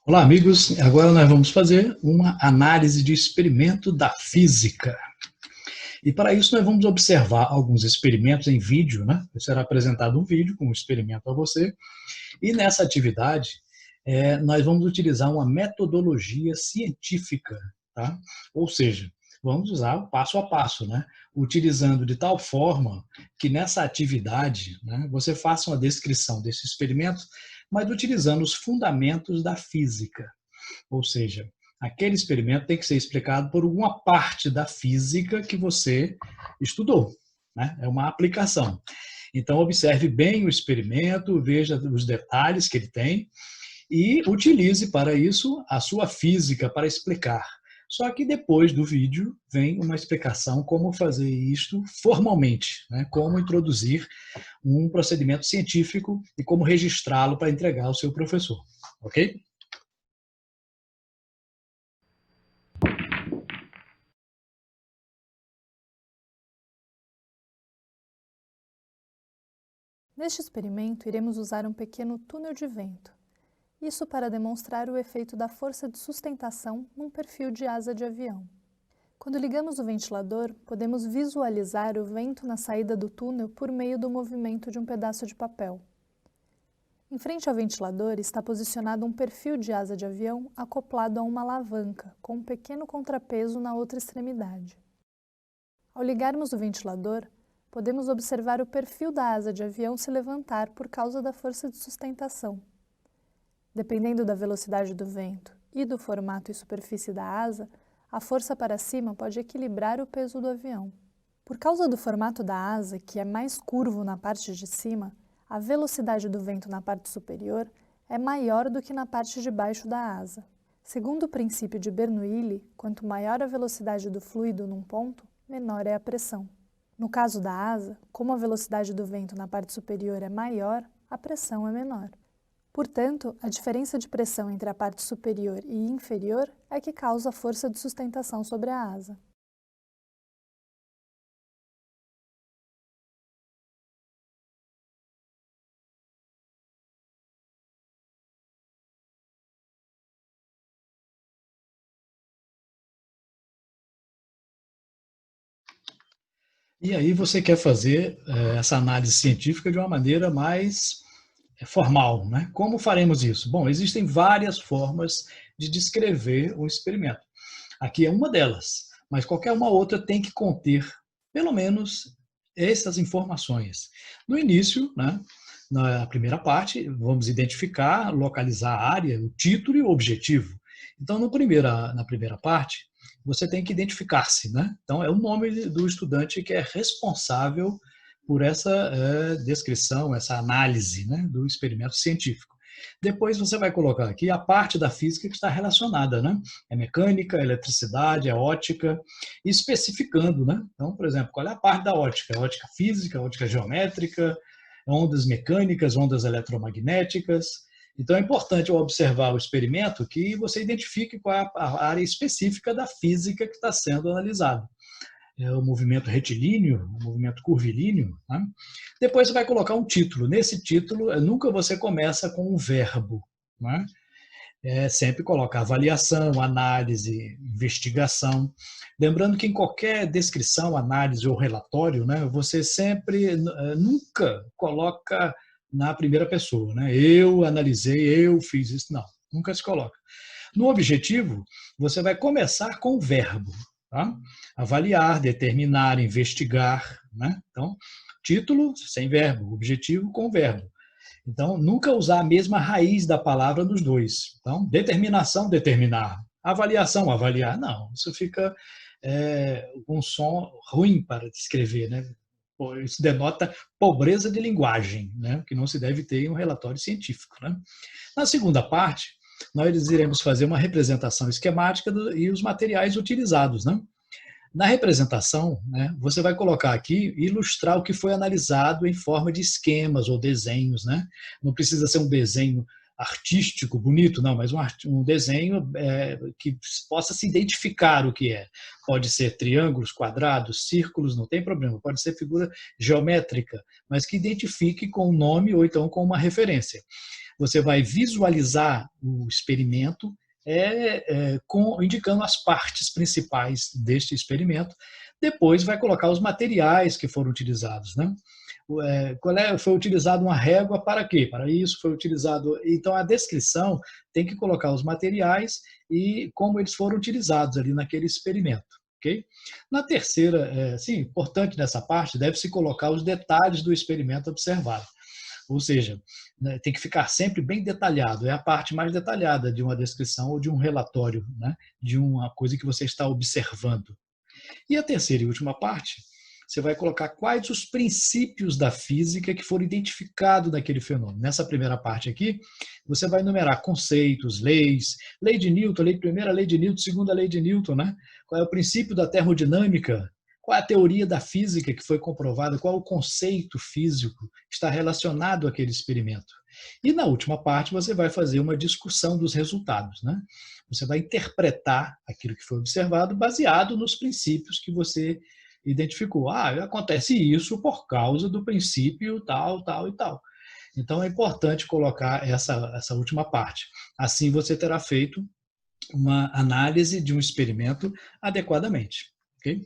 Olá, amigos. Agora nós vamos fazer uma análise de experimento da física. E para isso nós vamos observar alguns experimentos em vídeo, né? Será apresentado um vídeo com um experimento a você. E nessa atividade, nós vamos utilizar uma metodologia científica, tá? Ou seja, vamos usar o passo a passo, né? Utilizando de tal forma que nessa atividade, né, você faça uma descrição desse experimento, mas utilizando os fundamentos da física. Ou seja, aquele experimento tem que ser explicado por uma parte da física que você estudou, né? É uma aplicação. Então, observe bem o experimento, veja os detalhes que ele tem e utilize para isso a sua física para explicar. Só que depois do vídeo vem uma explicação como fazer isto formalmente, né? Como introduzir um procedimento científico e como registrá-lo para entregar ao seu professor, ok? Neste experimento, iremos usar um pequeno túnel de vento. Isso para demonstrar o efeito da força de sustentação num perfil de asa de avião. Quando ligamos o ventilador, podemos visualizar o vento na saída do túnel por meio do movimento de um pedaço de papel. Em frente ao ventilador está posicionado um perfil de asa de avião acoplado a uma alavanca, com um pequeno contrapeso na outra extremidade. Ao ligarmos o ventilador, podemos observar o perfil da asa de avião se levantar por causa da força de sustentação. Dependendo da velocidade do vento e do formato e superfície da asa, a força para cima pode equilibrar o peso do avião. Por causa do formato da asa, que é mais curvo na parte de cima, a velocidade do vento na parte superior é maior do que na parte de baixo da asa. Segundo o princípio de Bernoulli, quanto maior a velocidade do fluido num ponto, menor é a pressão. No caso da asa, como a velocidade do vento na parte superior é maior, a pressão é menor. Portanto, a diferença de pressão entre a parte superior e inferior é que causa a força de sustentação sobre a asa. E aí você quer fazer essa análise científica de uma maneira mais formal, né? Como faremos isso? Bom, existem várias formas de descrever o experimento. Aqui é uma delas, mas qualquer uma outra tem que conter, pelo menos, essas informações. No início, né, na primeira parte, vamos identificar, localizar a área, o título e o objetivo. Então, na primeira parte, você tem que identificar-se, né? Então, é o nome do estudante que é responsável por essa descrição, essa análise, né, do experimento científico. Depois você vai colocar aqui a parte da física que está relacionada, né? É mecânica, é eletricidade, é ótica, especificando, né? Então, por exemplo, qual é a parte da ótica? É ótica física, ótica geométrica, ondas mecânicas, ondas eletromagnéticas. Então, é importante ao observar o experimento que você identifique qual é a área específica da física que está sendo analisada. É o movimento retilíneo, o movimento curvilíneo. Né? Depois você vai colocar um título. Nesse título, nunca você começa com um verbo. Né? Sempre coloca avaliação, análise, investigação. Lembrando que em qualquer descrição, análise ou relatório, né, você sempre, nunca coloca na primeira pessoa. Né? Eu analisei, eu fiz isso. Não, nunca se coloca. No objetivo, você vai começar com o verbo. Tá? Avaliar, determinar, investigar. Né? Então, título sem verbo, objetivo com verbo. Então, nunca usar a mesma raiz da palavra nos dois. Então, determinação, determinar. Avaliação, avaliar. Não, isso fica um som ruim para descrever, né? Isso denota pobreza de linguagem, né? Que não se deve ter em um relatório científico. Né? Na segunda parte, nós iremos fazer uma representação esquemática e os materiais utilizados. Né? Na representação, né, você vai colocar aqui, ilustrar o que foi analisado em forma de esquemas ou desenhos. Né? Não precisa ser um desenho artístico, bonito, não, mas um desenho que possa se identificar o que é. Pode ser triângulos, quadrados, círculos, não tem problema. Pode ser figura geométrica, mas que identifique com o nome ou então com uma referência. Você vai visualizar o experimento indicando as partes principais deste experimento. Depois vai colocar os materiais que foram utilizados, né? Foi utilizado uma régua para quê? Para isso foi utilizado. Então a descrição tem que colocar os materiais e como eles foram utilizados ali naquele experimento. Okay? Na terceira, sim, importante nessa parte, deve-se colocar os detalhes do experimento observado. Ou seja, né, tem que ficar sempre bem detalhado. É a parte mais detalhada de uma descrição ou de um relatório, né, de uma coisa que você está observando. E a terceira e última parte, você vai colocar quais os princípios da física que foram identificados naquele fenômeno. Nessa primeira parte aqui, você vai enumerar conceitos, leis, lei de Newton, primeira lei de Newton, segunda lei de Newton, né? Qual é o princípio da termodinâmica, qual é a teoria da física que foi comprovada, qual é o conceito físico que está relacionado àquele experimento. E na última parte você vai fazer uma discussão dos resultados, né? Você vai interpretar aquilo que foi observado baseado nos princípios que você identificou. Acontece isso por causa do princípio tal, tal e tal. Então é importante colocar essa última parte. Assim você terá feito uma análise de um experimento adequadamente. Ok?